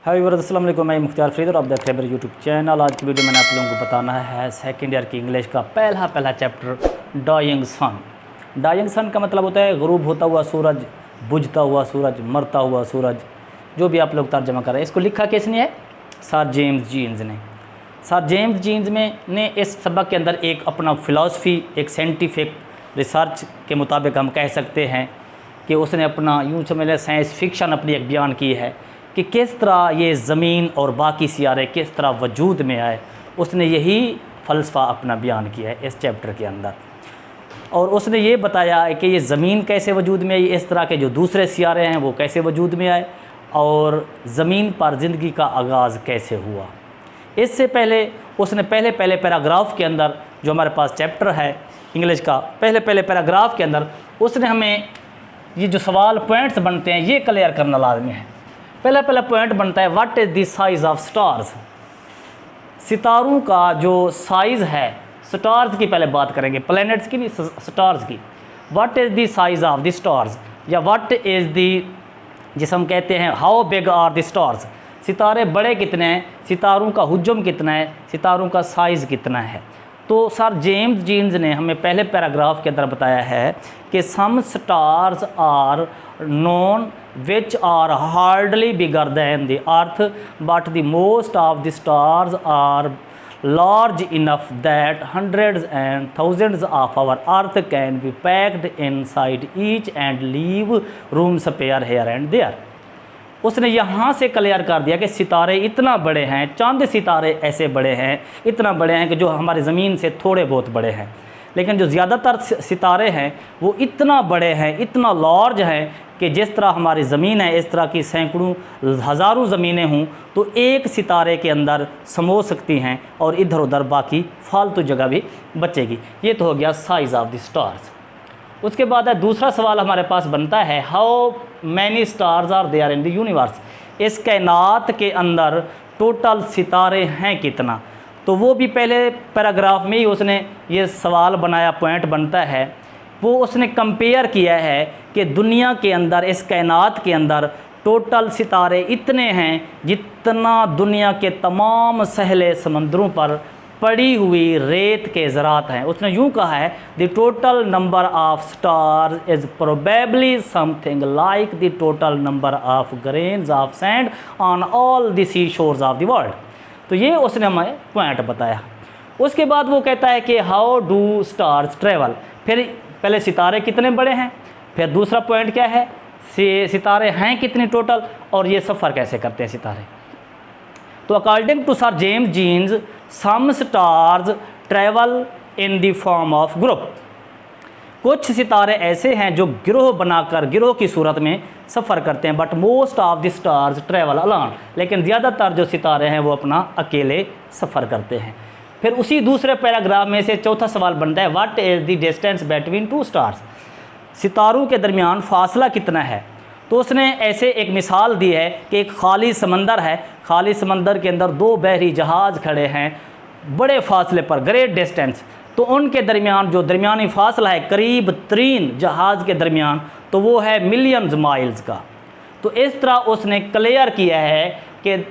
हाय viewers, अस्सलाम वालेकुम। मैं मुख्तार फरीद और आप देख रहे हैं मेरे यूट्यूब चैनल। आज की वीडियो मैंने आप लोगों को बताना है सेकेंड ईयर की इंग्लिश का पहला चैप्टर डाइंग सन। डाइंग सन का मतलब होता है गुरूब होता हुआ सूरज, बुझता हुआ सूरज, मरता हुआ सूरज, जो भी आप लोग तर्जमा कर रहे हैं। इसको लिखा किसने है? सर जेम्स जीन्स ने। सर जेम्स जीन्स ने इस सबक के अंदर एक अपना फ़िलासफ़ी, एक साइंटिफिक रिसर्च के मुताबिक हम कह सकते हैं कि उसने अपना यूँ समझ लें साइंस फिक्शन अपनी एक बयान की है कि किस तरह ये ज़मीन और बाकी सियारे किस तरह वजूद में आए। उसने यही फ़लसफ़ा अपना बयान किया है इस चैप्टर के अंदर। और उसने ये बताया है कि ये ज़मीन कैसे वजूद में आई, इस तरह के जो दूसरे सियारे हैं वो कैसे वजूद में आए, और ज़मीन पर ज़िंदगी का आगाज़ कैसे हुआ। इससे पहले उसने पहले पैराग्राफ के अंदर, जो हमारे पास चैप्टर है इंग्लिश का पहले पैराग्राफ के अंदर, उसने हमें ये जो सवाल पॉइंट्स बनते हैं ये क्लियर करना लाजमी है। पहला पॉइंट बनता है what is the size of stars. सितारों का जो साइज़ है, स्टार्स की पहले बात करेंगे, प्लैनेट्स की नहीं, स्टार्स की। What is the size of the stars, या व्हाट इज़ द, जिसे हम कहते हैं how big are the stars. सितारे बड़े कितने हैं, सितारों का हुज्जम कितना है, सितारों का साइज़ कितना है। तो सर जेम्स जीन्स ने हमें पहले पैराग्राफ के अंदर बताया है कि some stars are known which are hardly bigger than the earth, but the most of the stars are large enough that hundreds and thousands of our earth can be packed inside each and leave room spare here and there। उसने यहाँ से clear कर दिया कि सितारे इतना बड़े हैं, चांद सितारे ऐसे बड़े हैं, इतना बड़े हैं कि जो हमारी ज़मीन से थोड़े बहुत बड़े हैं, लेकिन जो ज़्यादातर सितारे हैं वो इतना बड़े हैं, इतना लार्ज हैं कि जिस तरह हमारी ज़मीन है इस तरह की सैकड़ों हज़ारों ज़मीनें हों तो एक सितारे के अंदर समो सकती हैं, और इधर उधर बाकी फालतू जगह भी बचेगी। ये तो हो गया साइज़ ऑफ द स्टार्स। उसके बाद है दूसरा सवाल हमारे पास बनता है how many stars are there in the universe. इस कायनात के अंदर टोटल सितारे हैं कितना। तो वो भी पहले पैराग्राफ में ही उसने ये सवाल बनाया, पॉइंट बनता है। वो उसने कंपेयर किया है कि दुनिया के अंदर, इस कायनात के अंदर टोटल सितारे इतने हैं जितना दुनिया के तमाम सहले समंदरों पर पड़ी हुई रेत के ज़रात हैं। उसने यूँ कहा है the total number of stars is probably something like the total number of grains of sand on all the sea shores of the world. तो ये उसने हमें पॉइंट बताया। उसके बाद वो कहता है कि हाउ डू स्टार्स ट्रेवल। फिर पहले सितारे कितने बड़े हैं, फिर दूसरा पॉइंट क्या है, सितारे हैं कितने टोटल, और ये सफ़र कैसे करते हैं सितारे। तो according to sir James Jeans some stars travel in the form of group. कुछ सितारे ऐसे हैं जो गिरोह बनाकर, गिरोह की सूरत में सफ़र करते हैं, but most of the stars travel alone. लेकिन ज़्यादातर जो सितारे हैं वो अपना अकेले सफ़र करते हैं। फिर उसी दूसरे पैराग्राफ में से चौथा सवाल बनता है what is the distance between two stars. सितारों के दरमियान फासला कितना है। तो उसने ऐसे एक मिसाल दी है कि एक खाली समंदर है, खाली समंदर के अंदर दो बहरी जहाज़ खड़े हैं बड़े फासले पर, ग्रेट डिस्टेंस। तो उनके दरमियान जो दरमियानी फासला है करीब तरीन जहाज़ के दरमियान, तो वो है मिलियंस माइल्स का। तो इस तरह उसने क्लियर किया है कि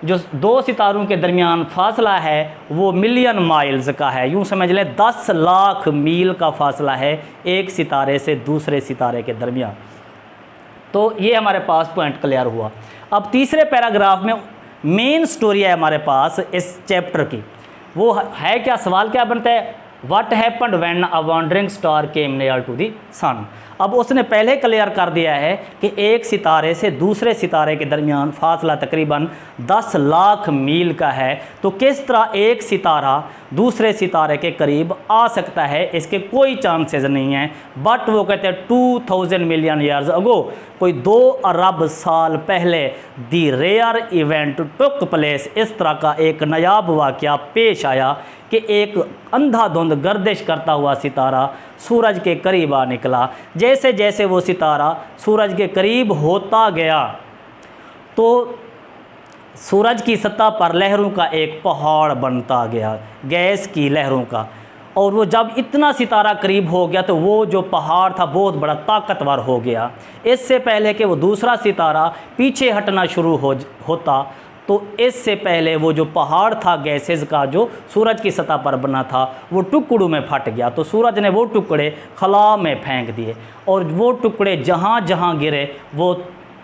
जो दो सितारों के दरमियान फासला है वो मिलियन माइल्स का है। यूँ समझ लें 10 लाख मील का फासला है एक सितारे से दूसरे सितारे के दरमियान। तो ये हमारे पास पॉइंट क्लियर हुआ। अब तीसरे पैराग्राफ में मेन स्टोरी है हमारे पास इस चैप्टर की। वो है क्या, सवाल क्या बनता है what happened when a wandering star came near to the sun. अब उसने पहले क्लियर कर दिया है कि एक सितारे से दूसरे सितारे के दरमियान फासला तकरीबन 10 लाख मील का है। तो किस तरह एक सितारा दूसरे सितारे के करीब आ सकता है, इसके कोई चांसेस नहीं हैं। बट वो कहते हैं 2000 मिलियन ईयर्स अगो, कोई 2 अरब साल पहले दी रेयर इवेंट टुक प्लेस। इस तरह का एक नायाब वाक़या पेश आया कि एक अंधाधुंध गर्दिश करता हुआ सितारा सूरज के करीब आ निकला। जैसे जैसे वो सितारा सूरज के करीब होता गया तो सूरज की सतह पर लहरों का एक पहाड़ बनता गया, गैस की लहरों का। और वो जब इतना सितारा करीब हो गया तो वो जो पहाड़ था बहुत बड़ा ताकतवर हो गया। इससे पहले कि वो दूसरा सितारा पीछे हटना शुरू होता तो इससे पहले वो जो पहाड़ था गैसेस का जो सूरज की सतह पर बना था वो टुकड़ों में फट गया। तो सूरज ने वो टुकड़े खला में फेंक दिए और वो टुकड़े जहाँ जहाँ गिरे वो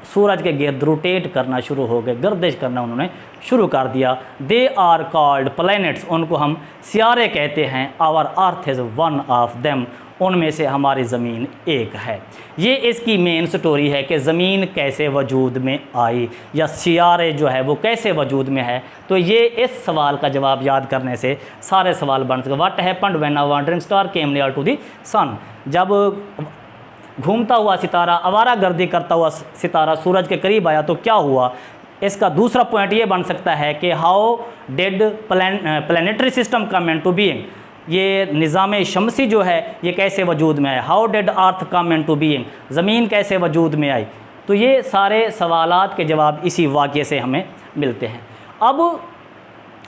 सूरज के गिर्द रोटेट करना शुरू हो गए, गर्दिश करना उन्होंने शुरू कर दिया। दे आर कॉल्ड प्लैनेट्स, उनको हम सियारे कहते हैं। Our earth is one of them, उनमें से हमारी ज़मीन एक है। ये इसकी मेन स्टोरी है कि ज़मीन कैसे वजूद में आई या सियारे जो है वो कैसे वजूद में है। तो ये इस सवाल का जवाब याद करने से सारे सवाल बन सके। What happened when a wandering star came near to the sun, जब घूमता हुआ सितारा, आवारागर्दी करता हुआ सितारा सूरज के करीब आया तो क्या हुआ। इसका दूसरा पॉइंट ये बन सकता है कि how did planetary system come into being, ये निज़ाम शमसी जो है ये कैसे वजूद में आया। How did earth come into being, ज़मीन कैसे वजूद में आई। तो ये सारे सवालात के जवाब इसी वाक़ये से हमें मिलते हैं। अब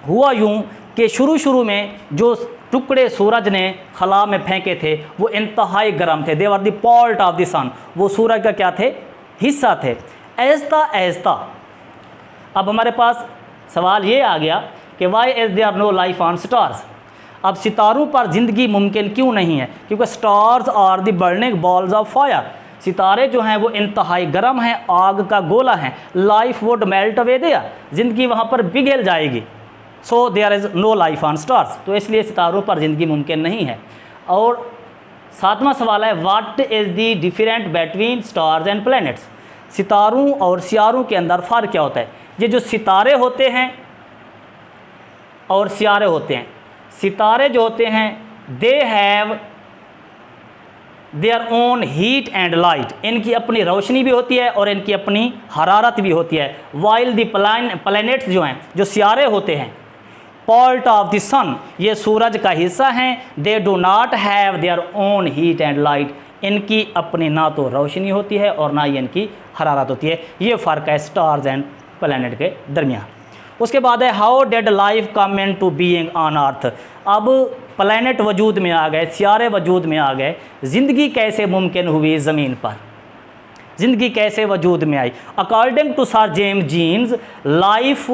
हुआ यूँ कि शुरू में जो टुकड़े सूरज ने खला में फेंके थे वो इंतहाई गर्म थे। They were the part of the sun, वो सूरज का क्या थे, हिस्सा थे। ऐसा ऐसा अब हमारे पास सवाल ये आ गया कि why is there no life on stars. अब सितारों पर ज़िंदगी मुमकिन क्यों नहीं है, क्योंकि stars are the burning balls of fire, सितारे जो हैं वो इंतहाई गर्म हैं, आग का गोला है। Life would melt away there, ज़िंदगी वहाँ पर पिघल जाएगी। So there is no life on stars, तो इसलिए सितारों पर ज़िंदगी मुमकिन नहीं है। और सातवां सवाल है what is the different between stars and planets, सितारों और सियारों के अंदर फ़र्क क्या होता है। ये जो सितारे होते हैं और सियारे होते हैं, सितारे जो होते हैं they have their own heat and light, इनकी अपनी रोशनी भी होती है और इनकी अपनी हरारत भी होती है। वाइल द प्लैनेट्स जो हैं, जो सियारे होते हैं, पार्ट ऑफ द सन, ये सूरज का हिस्सा हैं। They do not have their own heat and light, इनकी अपनी ना तो रोशनी होती है और ना ही इनकी हरारत होती है। ये फ़र्क है स्टार्स एंड प्लैनेट के दरमियान। उसके बाद है how did life come into being on earth. अब प्लैनेट वजूद में आ गए, सियारे वजूद में आ गए, ज़िंदगी कैसे मुमकिन हुई ज़मीन पर, ज़िंदगी कैसे वजूद में आई। According to sir James Jeans, life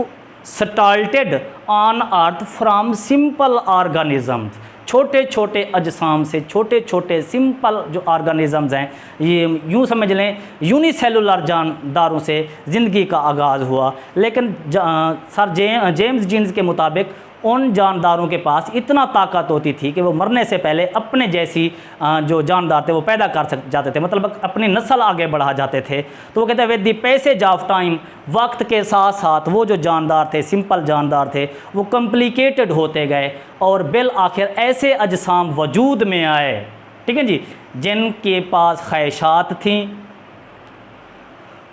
started on earth from simple organisms, छोटे छोटे अजसाम से, छोटे छोटे सिंपल जो ऑर्गेनिजम्स हैं, ये यूँ समझ लें यूनिसेलुलर जानदारों से ज़िंदगी का आगाज़ हुआ। लेकिन सर जेम्स जीन्स के मुताबिक उन जानदारों के पास इतना ताकत होती थी कि वो मरने से पहले अपने जैसी जो जानदार थे वो पैदा कर जाते थे, मतलब अपनी नस्ल आगे बढ़ा जाते थे। तो वो कहते हैं with the passage of time, वक्त के साथ साथ वो जो जानदार थे, सिंपल जानदार थे, वो कॉम्प्लिकेटेड होते गए और बिल आखिर ऐसे अजसाम वजूद में आए, ठीक है जी, जिनके पास ख्वाहिशात थीं,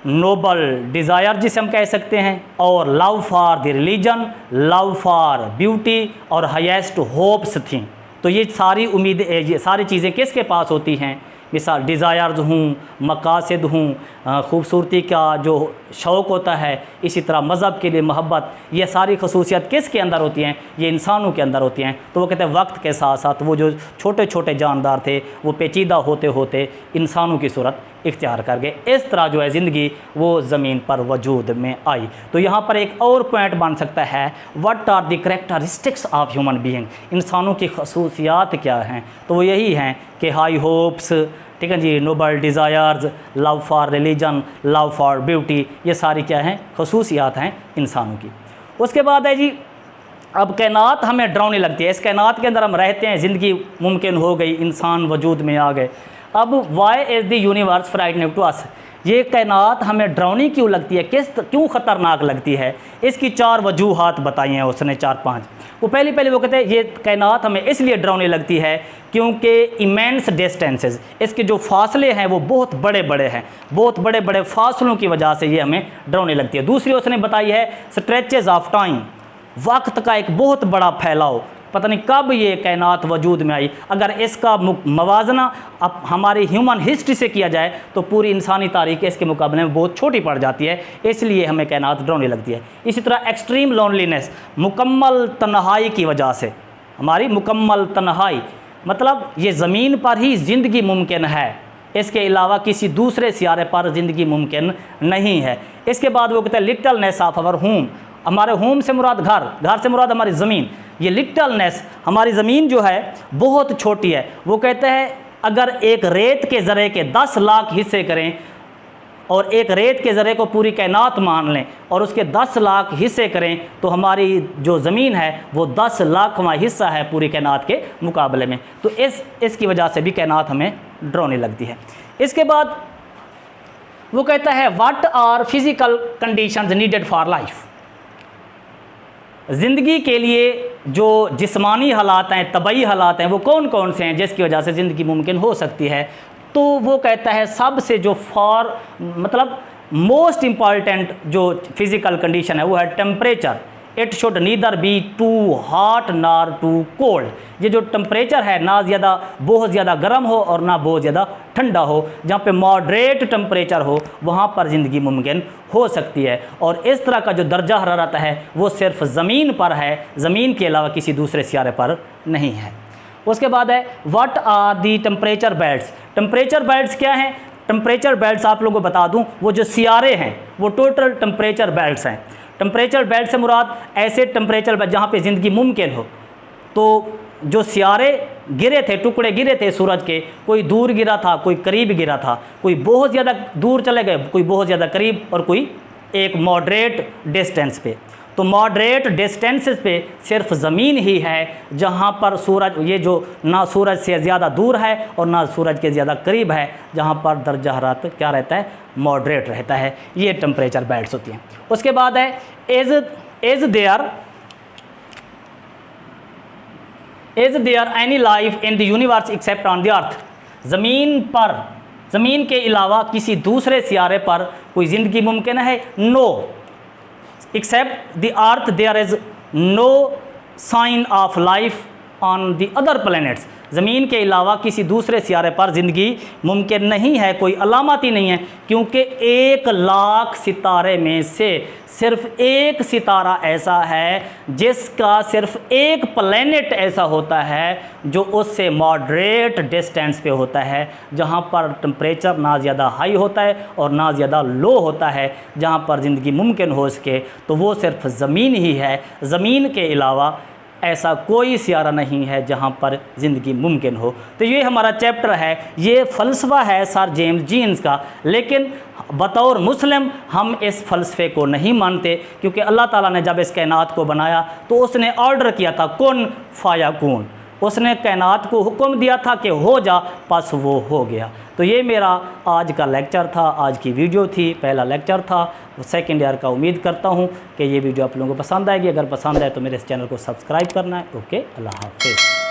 नोबल डिज़ायर जिसे हम कह सकते हैं, और love for the religion, love for beauty और हाईएस्ट होप्स थी। तो ये सारी उम्मीदें, ये सारी चीज़ें किसके पास होती हैं। मिसाल डिज़ायर्स हूँ, मकासद हूँ, ख़ूबसूरती का जो शौक़ होता है, इसी तरह मज़हब के लिए मोहब्बत, ये सारी खसूसियात किसके अंदर होती हैं, ये इंसानों के अंदर होती हैं। तो वो कहते हैं वक्त के साथ साथ वो जो छोटे छोटे जानदार थे वो पेचीदा होते होते इंसानों की सूरत इख्तियार कर गए। इस तरह जो है ज़िंदगी वो ज़मीन पर वजूद में आई। तो यहाँ पर एक और पॉइंट बन सकता है what are the characteristics of human being, इंसानों की खसूसियात क्या हैं। तो वो यही हैं कि हाई होप्स, ठीक है जी, noble desires, love for religion, love for beauty, ये सारी क्या हैं, खसूसियात हैं इंसानों की। उसके बाद है जी अब कायनात हमें डरावनी लगती है, इस कायनात के अंदर हम रहते हैं, ज़िंदगी मुमकिन हो गई, इंसान वजूद में आ गए। अब why is the universe frightening to us, ये कायनात हमें डरावनी क्यों लगती है, क्यों ख़तरनाक लगती है। इसकी चार वजूहात बताई हैं उसने, 4-5। वो पहली वो कहते हैं ये कायनात हमें इसलिए डरावनी लगती है क्योंकि इमेंस डिस्टेंसेस, इसके जो फासले हैं वो बहुत बड़े बड़े हैं, बहुत बड़े बड़े फासलों की वजह से ये हमें डरावनी लगती है। दूसरी उसने बताई है स्ट्रेचेज ऑफ टाइम, वक्त का एक बहुत बड़ा फैलाव, पता नहीं कब ये कायनात वजूद में आई। अगर इसका मवाजना अब हमारी ह्यूमन हिस्ट्री से किया जाए तो पूरी इंसानी तारीख इसके मुकाबले में बहुत छोटी पड़ जाती है, इसलिए हमें कायनात डरावनी लगती है। इसी तरह एक्सट्रीम लोनलीनेस, मुकम्मल तन्हाई की वजह से, हमारी मुकम्मल तन्हाई, मतलब ये ज़मीन पर ही ज़िंदगी मुमकिन है, इसके अलावा किसी दूसरे सियारे पर ज़िंदगी मुमकिन नहीं है। इसके बाद वो कहते हैं लिटलनेस ऑफ आवर होम, हमारे होम से मुराद घर, घर से मुराद हमारी ज़मीन। ये लिटलनेस, हमारी ज़मीन जो है बहुत छोटी है। वो कहते हैं अगर एक रेत के ज़रे के 10 लाख हिस्से करें और एक रेत के ज़रे को पूरी कायनात मान लें और उसके 10 लाख हिस्से करें तो हमारी जो ज़मीन है वो 10 लाखवां हिस्सा है पूरी कायनात के मुकाबले में। तो इसकी वजह से भी कायनात हमें डरावनी लगती है। इसके बाद वो कहता है what are physical conditions needed for life, ज़िंदगी के लिए जो जिस्मानी हालात हैं, तबई हालात हैं, वो कौन कौन से हैं जिसकी वजह से ज़िंदगी मुमकिन हो सकती है। तो वो कहता है सबसे जो मतलब मोस्ट इम्पॉर्टेंट जो फिज़िकल कंडीशन है वो है temperature. It should neither be too hot nor too cold, ये जो टेम्परेचर है ना ज़्यादा बहुत ज़्यादा गर्म हो और ना बहुत ज़्यादा ठंडा हो, जहाँ पे मॉडरेट टेम्परेचर हो वहाँ पर ज़िंदगी मुमकिन हो सकती है। और इस तरह का जो दर्जा हरारत है वो सिर्फ ज़मीन पर है, ज़मीन के अलावा किसी दूसरे सियारे पर नहीं है। उसके बाद है what are the temperature belts, temperature belts क्या हैं। टेम्परेचर बेल्ट्स आप लोगों को बता दूं, वो जो सियारे हैं वो टोटल टेम्परेचर बेल्ट्स हैं। टेम्परेचर बेल्ट से मुराद ऐसे टेम्परेचर बेल्ट जहाँ पे ज़िंदगी मुमकिन हो। तो जो सियारे गिरे थे, टुकड़े गिरे थे सूरज के, कोई दूर गिरा था, कोई करीब गिरा था, कोई बहुत ज़्यादा दूर चले गए, कोई बहुत ज़्यादा करीब, और कोई एक मॉडरेट डिस्टेंस पे। तो मॉडरेट डिस्टेंसेस पे सिर्फ ज़मीन ही है जहाँ पर सूरज, ये जो ना सूरज से ज़्यादा दूर है और ना सूरज के ज़्यादा करीब है, जहाँ पर दर्जा हरारत क्या रहता है, मॉडरेट रहता है। ये टेम्परेचर बेल्ट्स होती हैं। उसके बाद है is there any life in the universe except on the earth, ज़मीन पर, ज़मीन के अलावा किसी दूसरे सियारे पर कोई ज़िंदगी मुमकिन है। No, except the earth there is no sign of life on the other planets, ज़मीन के अलावा किसी दूसरे सियारे पर ज़िंदगी मुमकिन नहीं है, कोई अलामत ही नहीं है, क्योंकि 1 लाख सितारे में से सिर्फ एक सितारा ऐसा है जिसका सिर्फ एक प्लैनेट ऐसा होता है जो उससे मॉडरेट डिस्टेंस पे होता है, जहाँ पर टेम्परेचर ना ज़्यादा हाई होता है और ना ज़्यादा लो होता है, जहाँ पर ज़िंदगी मुमकिन हो सके। तो वो सिर्फ ज़मीन ही है, ज़मीन के अलावा ऐसा कोई सियारा नहीं है जहाँ पर ज़िंदगी मुमकिन हो। तो ये हमारा चैप्टर है, ये फ़लसफ़ा है सर जेम्स जीन्स का, लेकिन बतौर मुस्लिम हम इस फ़लसफ़े को नहीं मानते, क्योंकि अल्लाह ताला ने जब इस कायनात को बनाया तो उसने ऑर्डर किया था कुन फ़ायकून, उसने कायनात को हुक्म दिया था कि हो जा, बस वो हो गया। तो ये मेरा आज का लेक्चर था, आज की वीडियो थी, पहला लेक्चर था सेकेंड ईयर का। उम्मीद करता हूँ कि ये वीडियो आप लोगों को पसंद आएगी। अगर पसंद आए तो मेरे इस चैनल को सब्सक्राइब करना है। ओके, अल्लाह हाफ़िज़।